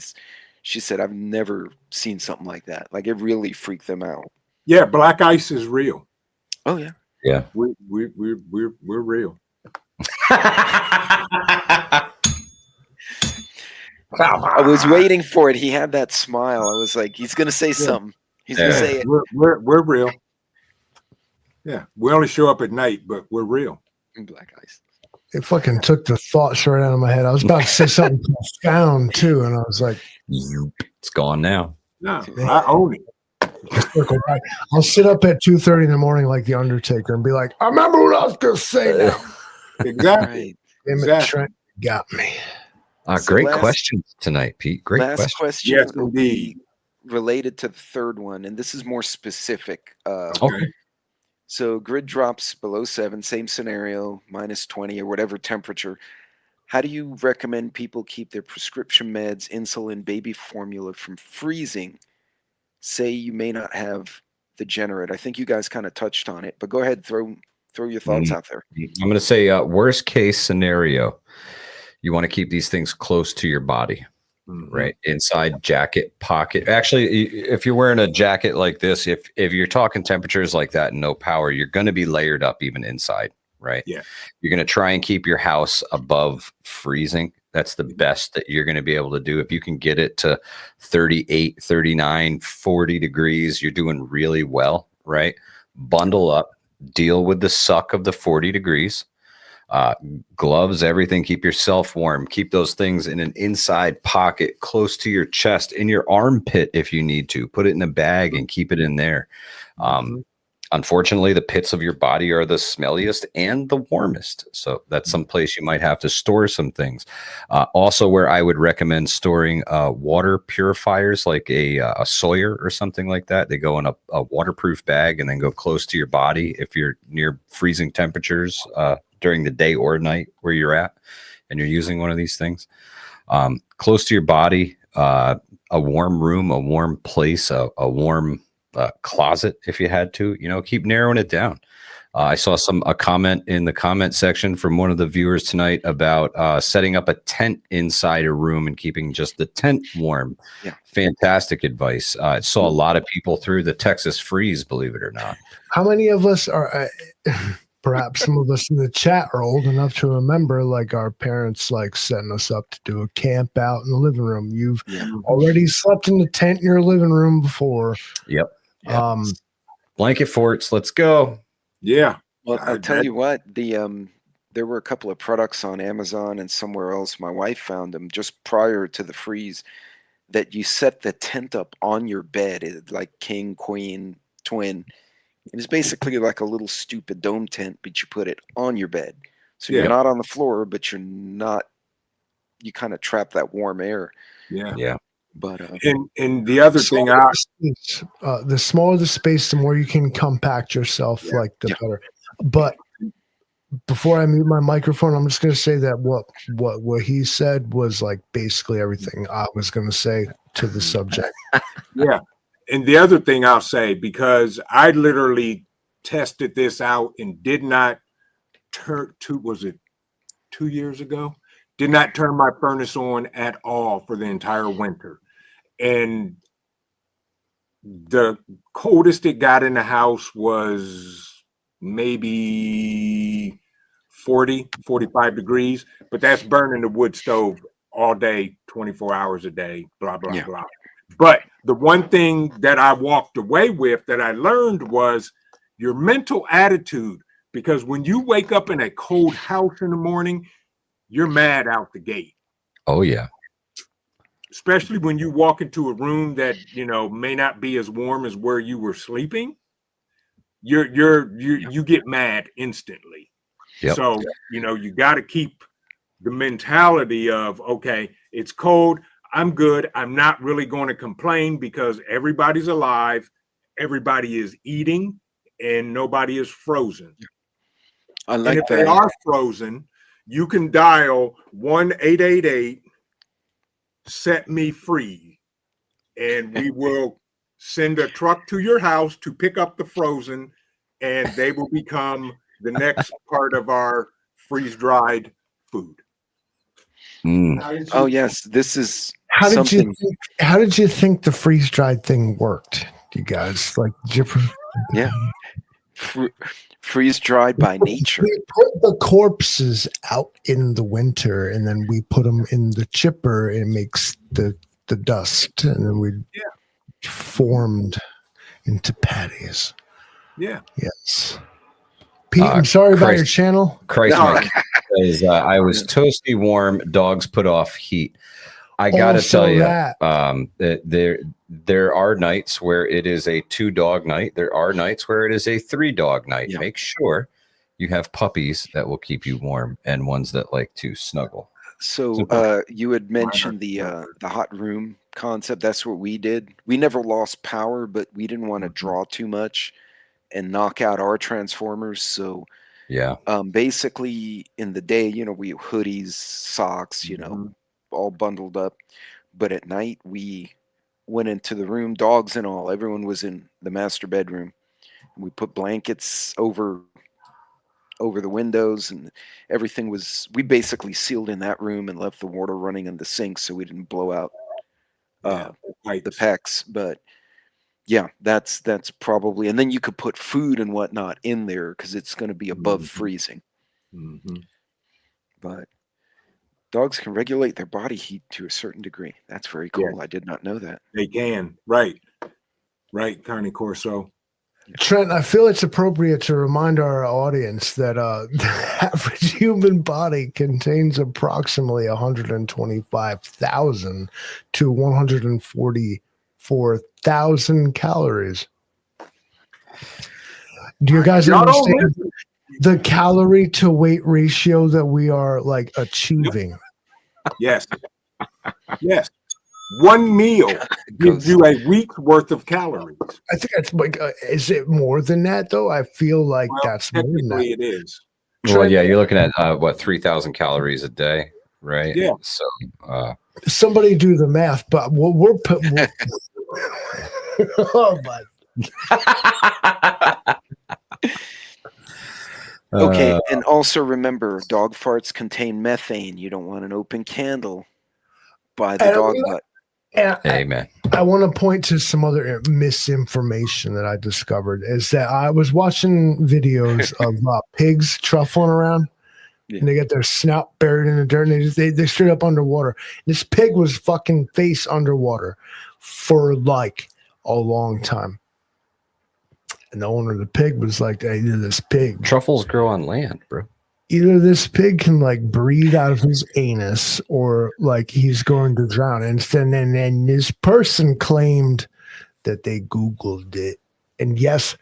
She said, I've never seen something like that. Like, it really freaked them out. Yeah, black ice is real. Oh yeah. Yeah. We're real. I was waiting for it. He had that smile. I was like, he's gonna say something. He's gonna say it. We're real. Yeah, we only show up at night, but we're real. Black ice. It fucking took the thoughts right out of my head. I was about to say something profound too, and I was like, it's gone now. No, I own it. circle back. I'll sit up at 2:30 in the morning like the Undertaker and be like, I remember what I was gonna say now. Exactly. Right. Damn it, Exactly. Trent got me. So Great last- questions tonight, Pete. Great Last question. question Yes, will be indeed. related to the third one, and this is more specific. Okay. So grid drops below 7, same scenario, minus 20 or whatever temperature. How do you recommend people keep their prescription meds, insulin, baby formula from freezing? Say you may not have the generate. I think you guys kind of touched on it, but go ahead, throw your thoughts out there. I'm going to say worst case scenario, you want to keep these things close to your body. Right inside jacket pocket. Actually, if you're wearing a jacket like this, if you're talking temperatures like that and no power, you're going to be layered up even inside, right? Yeah. You're going to try and keep your house above freezing. That's the best that you're going to be able to do. If you can get it to 38, 39, 40 degrees, you're doing really well, right? Bundle up, deal with the suck of the 40 degrees. Gloves, everything. Keep yourself warm. Keep those things in an inside pocket close to your chest, in your armpit if you need to. Put it in a bag and keep it in there. Unfortunately, the pits of your body are the smelliest and the warmest. So that's some place you might have to store some things. Also, where I would recommend storing water purifiers, like a Sawyer or something like that. They go in a waterproof bag and then go close to your body if you're near freezing temperatures during the day or night where you're at and you're using one of these things. Close to your body, a warm room, a warm place, a warm closet if you had to, keep narrowing it down. I saw a comment in the comment section from one of the viewers tonight about setting up a tent inside a room and keeping just the tent warm. Yeah. Fantastic advice. I saw a lot of people through the Texas freeze, believe it or not. How many of us are, perhaps some of us in the chat are old enough to remember, like, our parents like setting us up to do a camp out in the living room. You've already slept in the tent in your living room before. Yep. Blanket forts, let's go. Yeah. Well, I'll tell you what, there were a couple of products on Amazon and somewhere else. My wife found them just prior to the freeze that you set the tent up on your bed, like king, queen, twin. It's basically like a little stupid dome tent, but you put it on your bed. So you're not on the floor, but you kind of trap that warm air. Yeah. But and the other thing, the smaller the space, the more you can compact yourself, like the better. But before I mute my microphone, I'm just going to say that what he said was like basically everything I was going to say to the subject. Yeah. And the other thing I'll say, because I literally tested this out and did not was it 2 years ago? Did not turn my furnace on at all for the entire winter. And the coldest it got in the house was maybe 40, 45 degrees, but that's burning the wood stove all day, 24 hours a day, blah, blah, blah. But the one thing that I walked away with that I learned was your mental attitude, because when you wake up in a cold house in the morning, you're mad out the gate. Oh, yeah. Especially when you walk into a room that, may not be as warm as where you were sleeping. You get mad instantly. Yep. So, you got to keep the mentality of, okay, it's cold. I'm good. I'm not really going to complain because everybody's alive. Everybody is eating and nobody is frozen. I like and if that. they are frozen, you can dial 1-888 set me free, and we will send a truck to your house to pick up the frozen, and they will become the next part of our freeze-dried food. Oh yes, this is How did you something. think, how did you think the freeze dried thing worked? You guys like Yeah, freeze dried by nature. we put the corpses out in the winter, and then we put them in the chipper. And it makes the dust, and then we formed into patties. Yeah. Yes. Pete, I'm sorry about your channel. Christ, Mike says, I was toasty warm. Dogs put off heat. I gotta tell you, there are nights where it is a 2-dog night. There are nights where it is a 3-dog night. Yeah. Make sure you have puppies that will keep you warm and ones that like to snuggle. So you had mentioned the hot room concept. That's what we did. We never lost power, but we didn't want to draw too much and knock out our transformers. So yeah, basically in the day, we have hoodies, socks, all bundled up. But at night we went into the room, dogs and all. Everyone was in the master bedroom. We put blankets over the windows, and everything was. We basically sealed in that room and left the water running in the sink so we didn't blow out the PEX. But yeah, that's probably. And then you could put food and whatnot in there because it's going to be above freezing. But dogs can regulate their body heat to a certain degree. That's very cool. Yeah. I did not know that. They can. Right, Connie Corso. Trent, I feel it's appropriate to remind our audience that the average human body contains approximately 125,000 to 144,000 calories. Do you guys understand the calorie to weight ratio that we are like achieving? Yes. One meal gives you a week's worth of calories. I think that's like, is it more than that though? I feel like that's more than that. It is. Well, yeah, you're looking at 3,000 calories a day, right? Yeah. So somebody do the math, but we're oh my. Okay, and also remember, dog farts contain methane. You don't want an open candle by the dog butt. Amen. I want to point to some other misinformation that I discovered is that I was watching videos of pigs truffling around, and they get their snout buried in the dirt, and they straight up underwater. This pig was fucking face underwater for like a long time. And the owner of the pig was like, hey, this pig. Truffles grow on land, bro. Either this pig can like breathe out of his anus or like he's going to drown. And then this person claimed that they Googled it. And yes,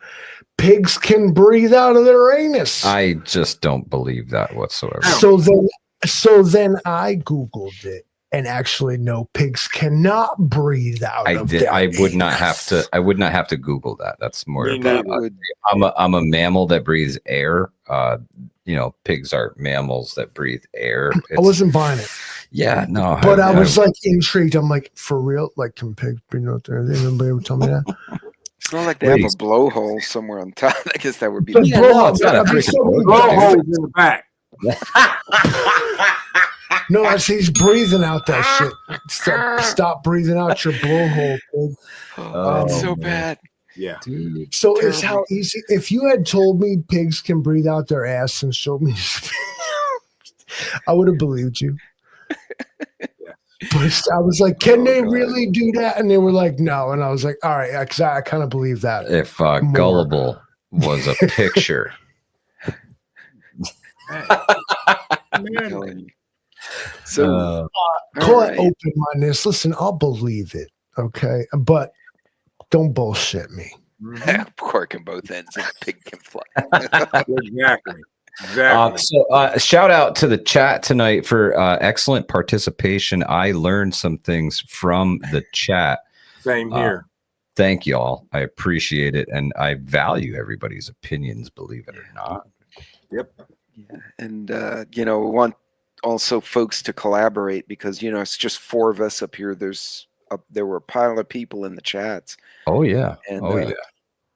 pigs can breathe out of their anus. I just don't believe that whatsoever. So then I Googled it. And actually, no, pigs cannot breathe out of their anus. I would not have to Google that. That's more of I'm a mammal that breathes air. Pigs are mammals that breathe air. I wasn't buying it. Yeah, no. But I was like intrigued. I'm like, for real? Like, can pigs breathe out there? Anybody ever tell me that? It's not like they have a blowhole somewhere on top. I guess that would be. It's not a blowhole in the back. No, as he's breathing out that shit. Stop breathing out your blowhole, pig. That's so bad. Yeah. Dude, so it's how easy. If you had told me pigs can breathe out their ass and showed me, I would have believed you. But I was like, can they really do that? And they were like, no. And I was like, all right, because I kind of believe that. If Gullible was a picture. So call it open-mindedness. Listen, I'll believe it, okay? But don't bullshit me. Pork in both ends and a pig can fly. Exactly. Shout out to the chat tonight for excellent participation. I learned some things from the chat. Same here. Thank y'all. I appreciate it, and I value everybody's opinions, believe it or not. Yep. Yeah, and we want also folks to collaborate because it's just 4 of us up here. There were a pile of people in the chats. Oh yeah. And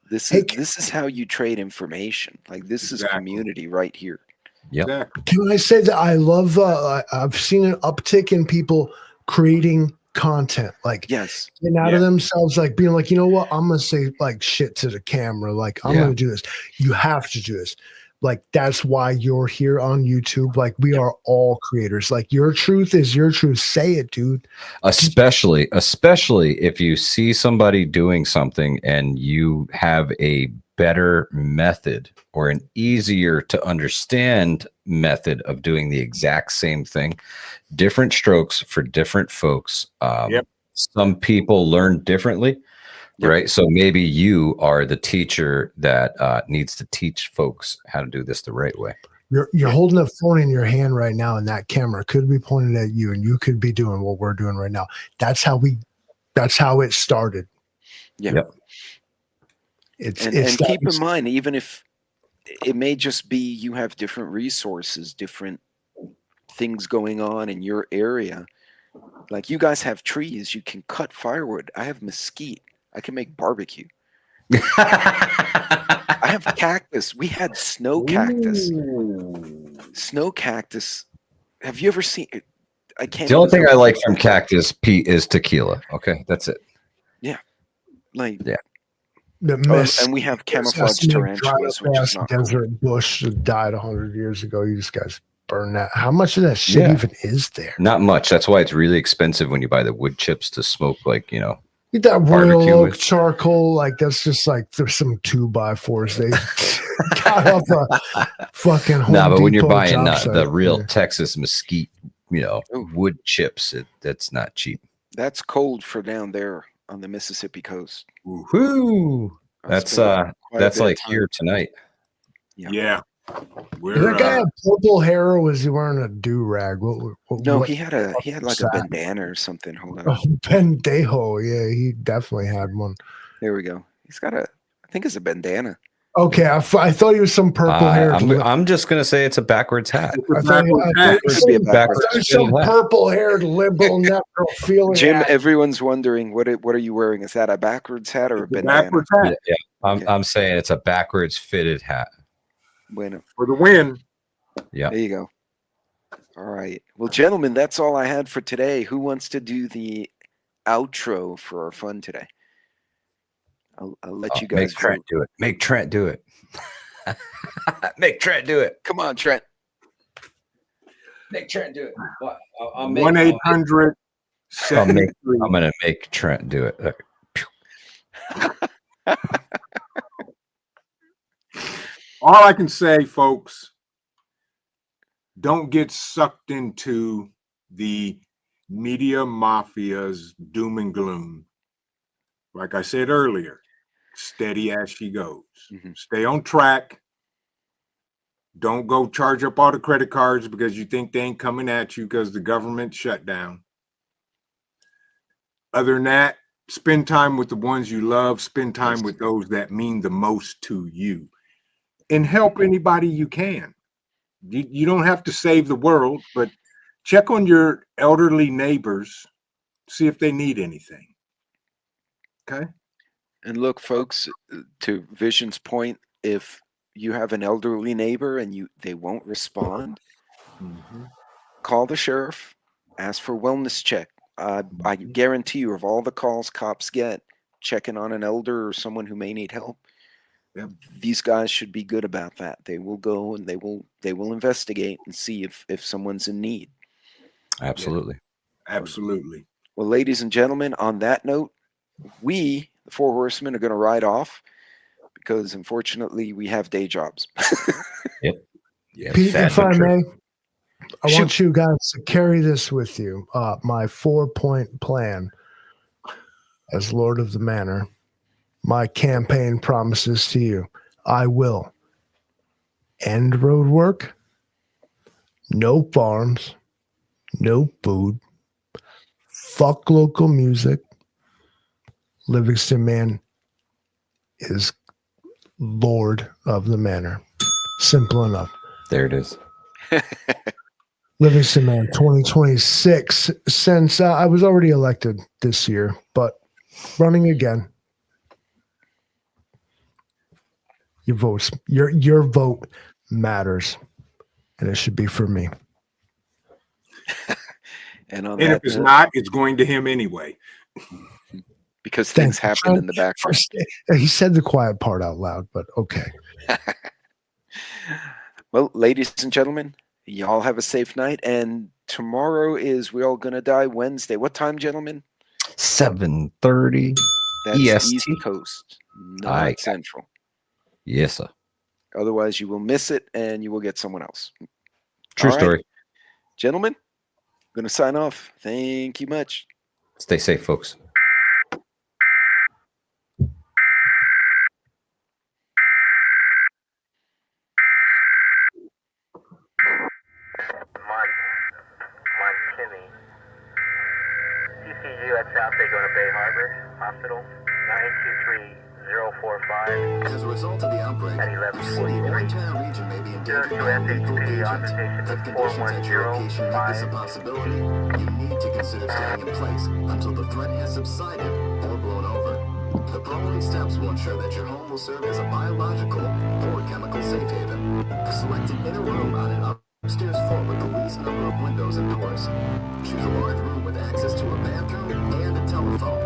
This Hey, is how you trade information. Like this is Exactly. community right here. Yep. Exactly. can I say that I love? I've seen an uptick in people creating content, like Yes. getting out Yeah. of themselves, like being like, you know what, I'm gonna say like shit to the camera, like I'm Yeah. gonna do this. You have to do this. Like that's why you're here on YouTube. Like we are all creators. Like your truth is your truth. Say it, dude. Especially if you see somebody doing something and you have a better method or an easier to understand method of doing the exact same thing. Different strokes for different folks. Yep. Some people learn differently. Yep. Right. So maybe you are the teacher that needs to teach folks how to do this the right way. You're holding a phone in your hand right now, and that camera could be pointed at you, and you could be doing what we're doing right now. That's how it started. Yeah. Yep. And keep in mind, even if it may just be you have different resources, different things going on in your area. Like you guys have trees, you can cut firewood. I have mesquite. I can make barbecue. I have cactus. We had snow cactus. Snow cactus. Have you ever seen it? I can't. The only even thing I go- like from cactus, Pete, is tequila. Okay, that's it. Like, Yeah. and we have camouflage tarantulas, which is not cool. desert bush that died 100 years ago. You just guys burn that. How much of that shit even is there? Not much. That's why it's really expensive when you buy the wood chips to smoke, like, you know. Get that Barbecue royal oak with- charcoal, like that's just like there's some 2x4s they got off a fucking Home But when you're Depot buying job site. the real Yeah. Texas mesquite, you know, Ooh. wood chips, that's not cheap. That's cold for down there on the Mississippi coast. Woo! I That's spent quite a that's bit of like time. here tonight. Yeah. That We're guy had purple hair, or was he wearing a do rag? No, what he had like a was that? bandana or something. Hold on. Oh, Pendejo. Yeah, he definitely had one. There we go. He's got I think it's a bandana. Okay, I thought he was some purple hair. I'm just gonna say it's a backwards hat. I thought he was Could be a some, backwards hat. purple haired liberal necrophilia. Jim, hat. everyone's wondering what are you wearing? Is that a backwards hat or a bandana? backwards hat Yeah. Okay. I'm saying it's a backwards fitted hat. Bueno. for the win. Yeah. There you go. All right. Well, gentlemen, that's all I had for today. Who wants to do the outro for our fun today? I'll let you guys Make Trent vote. do it. Make Trent do it. Make Trent do it. Come on, Trent. Make Trent do it. What? 1-800. I'm gonna make Trent do it. All I can say, folks, don't get sucked into the media mafia's doom and gloom. Like I said earlier, steady as she goes. Mhm. Stay on track. Don't go charge up all the credit cards because you think they ain't coming at you because the government shut down. Other than that, spend time with the ones you love. Spend time with those that mean the most to you. And help anybody you can. You don't have to save the world, but check on your elderly neighbors, see if they need anything. Okay? And look, folks, to Vision's point, if you have an elderly neighbor and they won't respond, call the sheriff, ask for wellness check. I guarantee you, of all the calls cops get checking on an elder or someone who may need help, these guys should be good about that. They will go and they will investigate and see if someone's in need. Absolutely. Absolutely. Well, ladies and gentlemen, on that note, we, the Four Horsemen, are going to ride off because unfortunately we have day jobs. Yeah. Pete, sad if but I true. may, I want you guys to carry this with you. My 4-point plan as Lord of the Manor. My campaign promises to you. I will end road work, no farms, no food, fuck local music. Livingston Man is Lord of the Manor. Simple enough. There it is. Livingston Man 2026. Since I was already elected this year, but running again. Your vote matters, and it should be for me. And on And that if it's note, not, it's going to him anyway. because things happen in the background. First, he said the quiet part out loud, but okay. Well, ladies and gentlemen, y'all have a safe night. And tomorrow is We All Gonna Die Wednesday. What time, gentlemen? 7:30. That's EST. East Coast, not Aye. Central. Yes, sir. Otherwise, you will miss it and you will get someone else. True All right. story. Gentlemen, I'm going to sign off. Thank you much. Stay safe, folks. Timmy. CCU at South Bay going to Bay Harbor Hospital, 923045. As a result of the outbreak, At the city or 11:43. entire region may be in danger Zero of a two lethal SHTF agent. authorization If conditions at your location make this a 41055. possibility, you need to consider staying in place until the threat has subsided or blown over. The following steps will ensure that your home will serve as a biological or chemical safe haven. Select an inner room on an upstairs floor with the least number of windows and doors. Choose a large room with access to a bathroom and a telephone.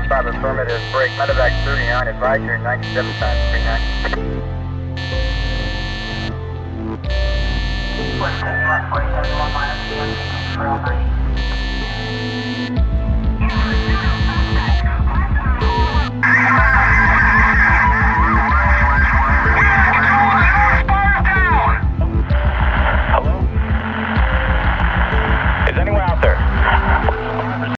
Five affirmative, break, medevac 39, advisor 97 times 39. West 47, 1 minus 1, for all 90.